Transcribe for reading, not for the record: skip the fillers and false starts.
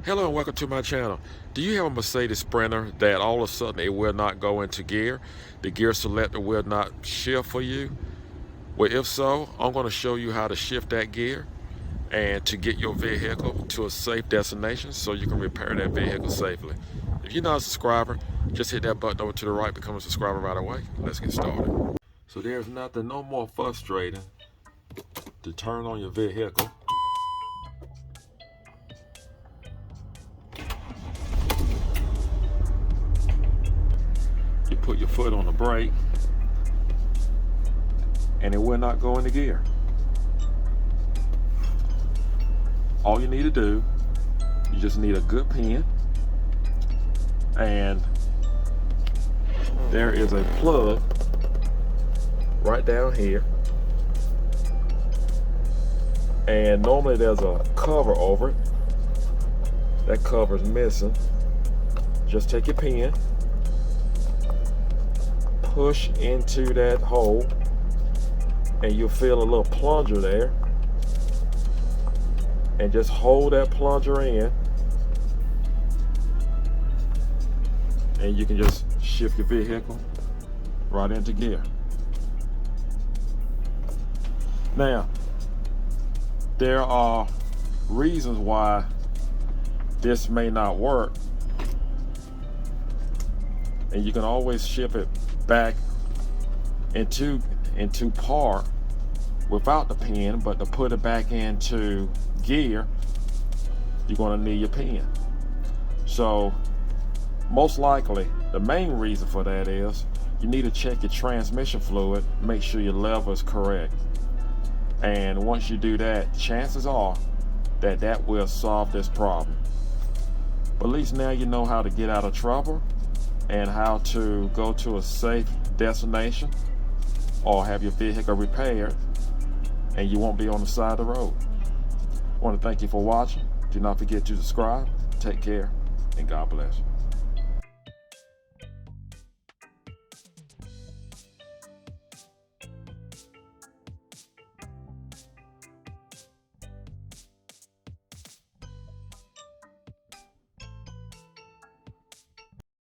Hello and welcome to my channel. Do you have a Mercedes Sprinter that all of a sudden it will not go into gear? The gear selector will not shift for you? Well, if so, I'm going to show you how to shift that gear and to get your vehicle to a safe destination so you can repair that vehicle safely. If you're not a subscriber, just hit that button over to the right, become a subscriber right away. Let's get started. So there's nothing no more frustrating to turn on your vehicle you put your foot on the brake and it will not go into gear. All you need to do, you just need a good pen, and there is a plug right down here, and normally there's a cover over it. That cover's missing. Just take your pen, push into that hole, and you'll feel a little plunger there, and just hold that plunger in, and you can just shift your vehicle right into gear. Now, there are reasons why this may not work, and you can always shift it back into park without the pen, but to put it back into gear, you're going to need your pen. So most likely the main reason for that is you need to check your transmission fluid, make sure your level is correct, and once you do that, chances are that will solve this problem. But at least now you know how to get out of trouble and how to go to a safe destination or have your vehicle repaired, and you won't be on the side of the road. I want to thank you for watching. Do not forget to subscribe. Take care, and God bless.